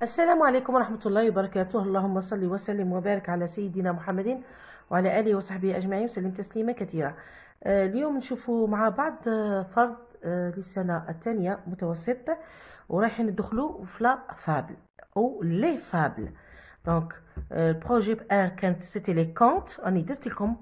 السلام عليكم ورحمة الله وبركاته. اللهم صل وسلم وبارك على سيدنا محمد وعلى آله وصحبه أجمعين وسلم تسليما كثيرا. اليوم نشوفوا مع بعض فرض للسنة الثانية متوسط، ورايحين ندخلوا في لا فابل أو لي فابل. دونك البروجي 1 كانت سيتي لي كونت، راني درت لكم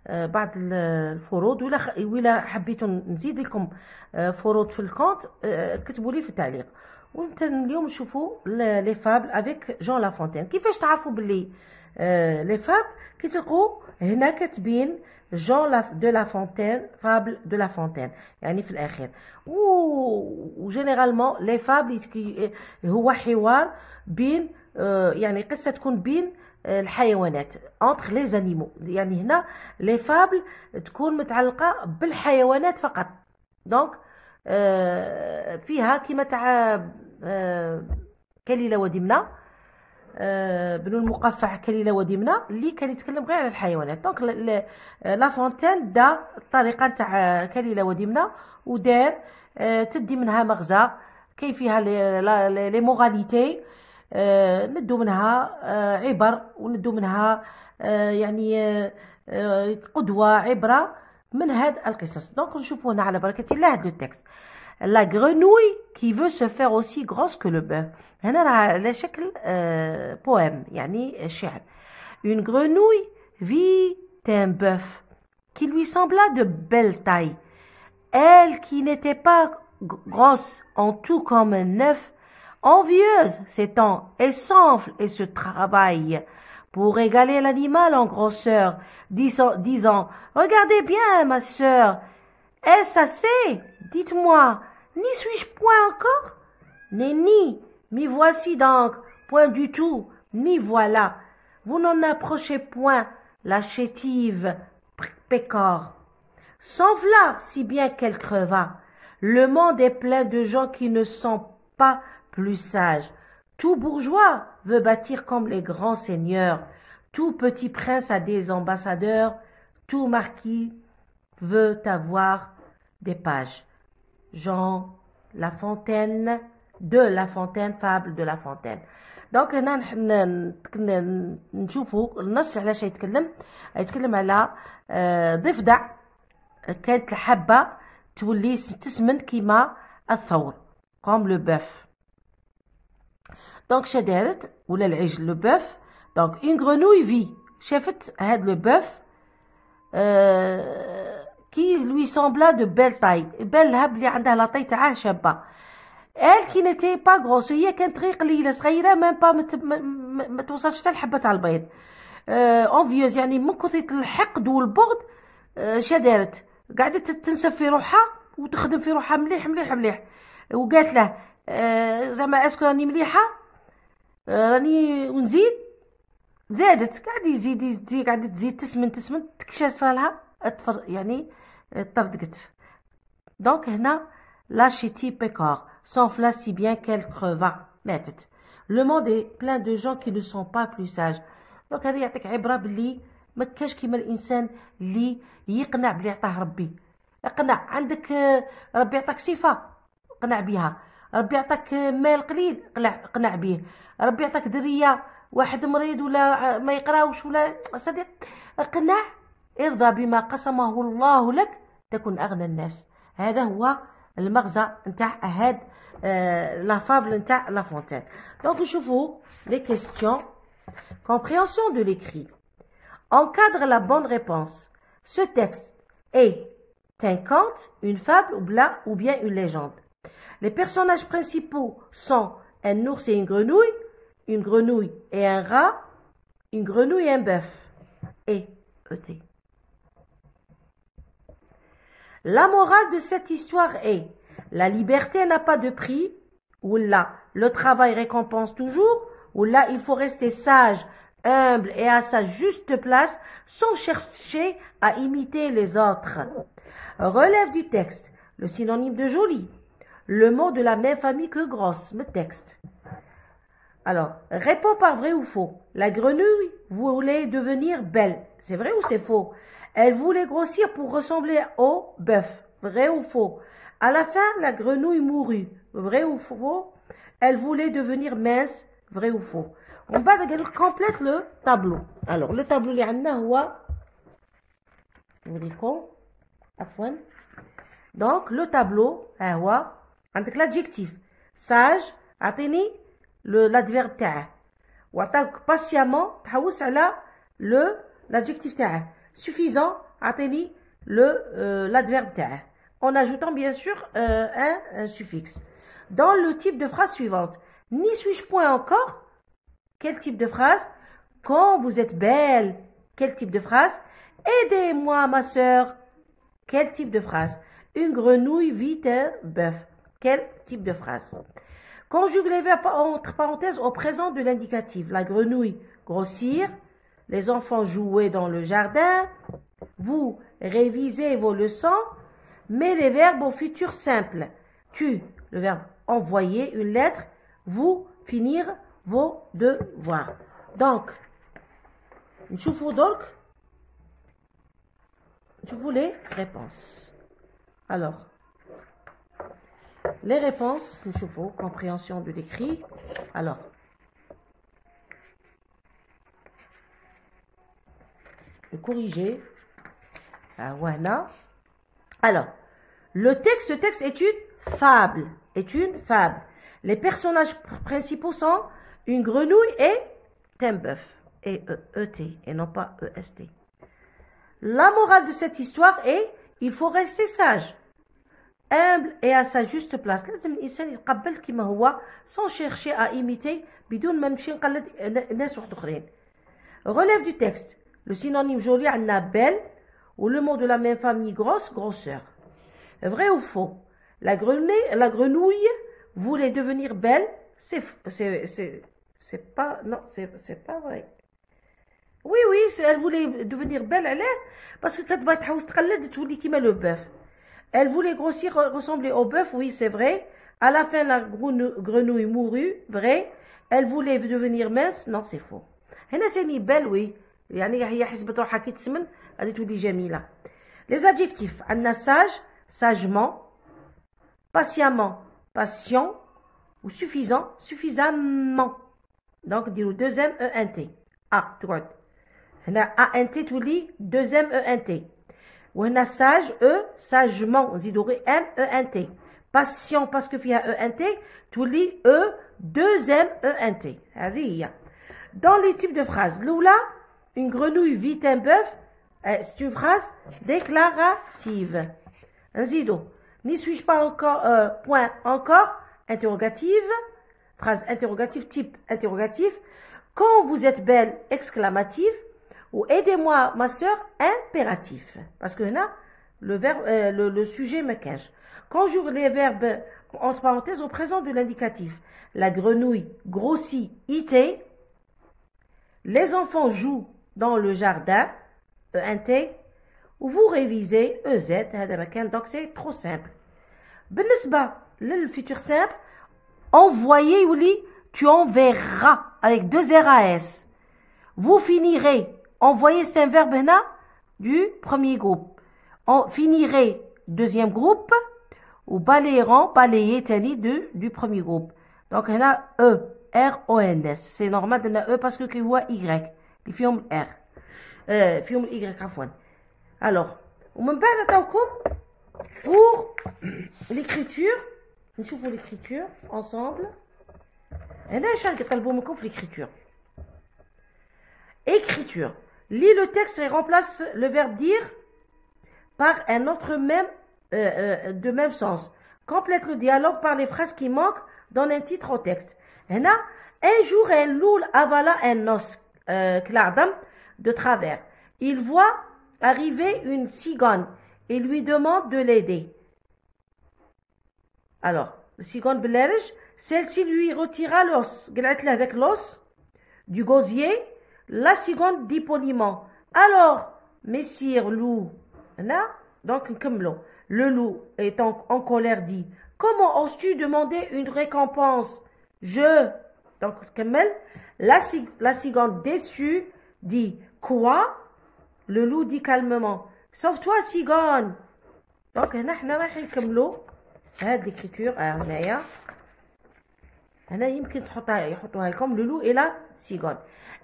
بعض الفروض، ولا حبيتوا نزيد لكم فروض في الكونت كتبوا لي في التعليق. اليوم نشوفوا لي فابل افيك جون لافونتين. كيفاش تعرفوا باللي لي فابل؟ كي تلقوا هنا كاتبين جون دو لافونتين، فابل دو لافونتين، يعني في الاخير. وجينيرالمون لي فابل هو حوار بين يعني قصه تكون بين الحيوانات، entre les animaux. يعني هنا لي فابل تكون متعلقه بالحيوانات فقط. دونك فيها كيما تاع كليلة ودمنة، بنو المقفع كليلة ودمنة، اللي كان يتكلم غير على الحيوانات. دونك لافونتين دا الطريقه تاع كليلة ودمنة، ودار تدي منها مغزى، كاين فيها لي موراليتي، ندو منها عبر، وندو منها يعني قدوه، عبره من هاد القصص. دونك نشوفوا هنا على بركه الله هاد لو تكست. La grenouille qui veut se faire aussi grosse que le bœuf. هنا راه على شكل poème، يعني شعر. Une grenouille vit un bœuf qui lui sembla de belle taille. Elle qui n'était pas grosse en tout comme un œuf, envieuse s'étend et s'enfle et se travaille pour égaler l'animal en grosseur, disant regardez bien, ma sœur, est-ce assez? Dites-moi, n'y suis-je point encore? Nenni, m'y voici donc, point du tout, m'y voilà. Vous n'en approchez point, la chétive pécore. S'enfla si bien qu'elle creva. Le monde est plein de gens qui ne sont pas plus sages. Tout bourgeois veut bâtir comme les grands seigneurs. Tout petit prince a des ambassadeurs. Tout marquis veut avoir des pages. Jean La Fontaine, de La Fontaine, fable de La Fontaine. دونك هنا نشوفوا النص علاش يتكلم على ضفدع كانت الحبه تولي تسمن كيما الثور، كوم لو بوف. دونك شدارت ولا العجل لو بوف. دونك اون غرونوي في، شافت هاد لو بوف qui lui sembla de belle taille، بان لها بلي عندها لاطاي تاعها شابه. elle qui n'était pas grosse، هي كانت غير قليله صغيره، ميم با ما توصلش حتى لحبه تاع البيض. انفيوز يعني من كثر الحقد والبغض شدارت، قعدت تنسف في روحها وتخدم في روحها مليح مليح مليح، وقالت له زعما اسكو راني مليحه، راني ونزيد. زادت، قاعده تزيد تسمن تكشى صالها يعني طردقت. دونك هنا لا شيتي بيكور s'enfla si bien qu'elle creva، ماتت. لو موند est plein de gens qui ne sont pas plus sages. دونك هذا يعطيك عبره باللي ما كاش كيما الانسان اللي يقنع بلي عطاه ربي. اقنع، عندك ربي عطاك صفه اقنع بها، ربي عطاك مال قليل اقنع به، ربي عطاك ذريه واحد مريض ولا ما يقراوش ولا صديق، اقنع، ارضى بما قسمه الله لك تكون اغنى الناس. هذا هو المغزى نتاع هاد لا فابل نتاع لا فونتين. دونك نشوفوا لي كيستيون. compréhension de l'écrit. Encadre la bonne réponse. Ce texte est un conte, une fable ou bien une légende. Les personnages principaux sont un ours et une grenouille et un rat, une grenouille et un bœuf. Et E-T. La morale de cette histoire est: la liberté n'a pas de prix, ou là, le travail récompense toujours, ou là, il faut rester sage, humble et à sa juste place sans chercher à imiter les autres. Relève du texte le synonyme de joli, le mot de la même famille que grosse, le texte. Alors, réponds par vrai ou faux. La grenouille voulait devenir belle. C'est vrai ou c'est faux? Elle voulait grossir pour ressembler au bœuf. Vrai ou faux? À la fin, la grenouille mourut. Vrai ou faux? Elle voulait devenir mince, vrai ou faux. On va complète le tableau. Alors, le tableau, اللي عندنا هو نوريكم عفوا. Donc, le tableau, هو عندك l'adjectif sage, عطيني l'adverbe تاعه. وعطاك patiemment تحوس على l'adjectif تاعه. Suffisant, عطيني l'adverbe تاعه. En ajoutant bien sûr un suffixe. Dans le type de phrase suivante, n'y suis-je point encore? Quel type de phrase? Quand vous êtes belle. Quel type de phrase? Aidez-moi, ma sœur. Quel type de phrase? Une grenouille vit un bœuf. Quel type de phrase? Conjugue les verbes entre parenthèses au présent de l'indicatif. La grenouille, grossir. Les enfants jouaient dans le jardin. Vous révisez vos leçons. Mais les verbes au futur simple. Tu, le verbe envoyer une lettre. Vous, finir vos devoirs. Donc, نشوفوا les réponses. Alors, les réponses, نشوفوا, compréhension de l'écrit. Alors, le corriger. Voilà. Alors, ce texte est une fable. Les personnages principaux sont une grenouille et un bœuf. E-T et non pas E-S-T. La morale de cette histoire est il faut rester sage, humble et à sa juste place. لازم الإنسان يتقبل كما هو sans chercher à imiter بدون ما نمشي نقلد ناس واحد أخرين. Relève du texte. Le synonyme joli عندنا belle ou le mot de la même famille grosse, grosseur. Vrai ou faux? La grenouille voulait devenir belle. C'est pas, non, c'est pas vrai. Oui, elle voulait devenir belle, parce que quand le bœuf. Elle voulait grossir, ressembler au bœuf, oui, c'est vrai. À la fin, la grenouille mourut, vrai. Elle voulait devenir mince, non, c'est faux. هنا ثاني belle, oui. يعني هي حسبت روحها كي تسمن غادي تولي جميلة. Les adjectifs عندنا sage, sagement, patiemment, patient, ou suffisant, suffisamment. Donc, نديرو deuxième ENT. A, droite. هنا ANT تولي deuxième ENT. وهنا sage, E, sagement. نزيدو غير M, ENT. Patient parce que فيها ENT تولي E, deuxième ENT. هذه هي. Dans les types de phrases, l'oula, une grenouille vit un bœuf, c'est une phrase déclarative. نزيدو n'y suis-je pas encore, point encore, interrogative, phrase interrogative, type interrogatif. Quand vous êtes belle, exclamatif. Ou aidez-moi, ma sœur, impératif. Parce que là, le verbe, le sujet me cache. Conjugue les verbes, entre parenthèses, au présent de l'indicatif. La grenouille grossit, ité. Les enfants jouent dans le jardin, ENT. Vous révisez, EZ. Donc c'est trop simple. بالنسبة le futur simple, envoyer ou li, tu enverras avec deux RAS. Vous finirez. Envoyer, c'est un verbe du premier groupe. On finirait deuxième groupe. Ou balayeront, balayer, tani du premier groupe. Donc, il y a E, R, O, N, S. C'est normal de E parce que il y a Y. Il y a R. Il y a Y, عفوا. Alors, on me parle pour l'écriture. Nous voyons l'écriture ensemble. Et là, je l'écriture. Écriture. Lis le texte et remplace le verbe dire par un autre même de même sens. Complète le dialogue par les phrases qui manquent. Donne un titre au texte. Et là, un jour, un loup avala un os de travers. Il voit arriver une cigogne et lui demande de l'aider. Alors, le cigogne belge, celle-ci lui retira l'os. Avec l'os du gosier. La cigogne dit poliment. Alors, messire loup, là, donc, le loup est en colère dit, comment oses-tu demander une récompense? Donc, la cigogne déçue dit, quoi? Le loup dit calmement, sauve-toi, cigogne. Donc, nous allons l'écriture. هنا يمكن يحطوها لكم le loup et la cigogne.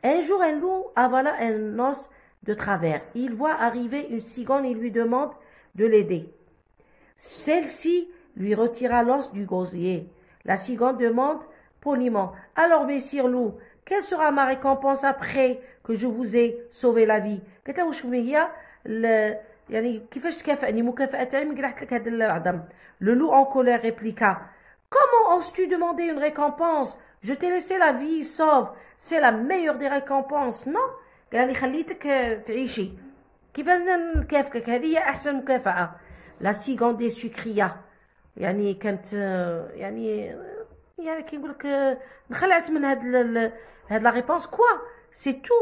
Un jour un loup avala un os de travers. Il voit arriver une cigogne et lui demande de l'aider. Celle-ci lui retira l'os du gosier. La cigogne demande poliment: alors, messire loup, quelle sera ma récompense après que je vous ai sauvé la vie? قلت له شنو هي يعني كيفاش تكافئني مكافأة تاعي من قلعت لك هذا العظم. Le loup en colère répliqua: comment oses-tu demander une récompense? Je t'ai laissé la vie sauve, c'est la meilleure des récompenses. non قال لي خليتك تعيشي، كيفاش نكافئك؟ هذه هي احسن مكافأة. La cigogne déçue cria، يعني كانت يعني كي نقول لك نخلعت من هاد لا ريبونس. كوا سي تو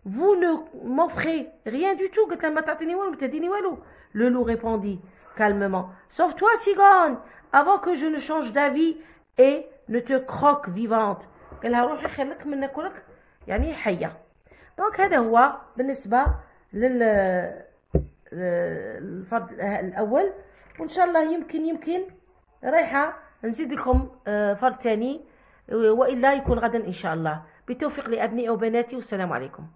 vous ne m'offrez rien du tout. قلت لها ما تعطيني والو، ما تديني والو. Le loup répondit calmement: sauve-toi cigogne avant que je ne change d'avis et ne te croque vivante. قال لها روحي خليك من ناكلك يعني حيه. دونك هذا هو بالنسبه الفرد الاول، وان شاء الله يمكن رايحه نزيد لكم فرد ثاني، والا يكون غدا ان شاء الله. بالتوفيق لابنائي وبناتي، والسلام عليكم.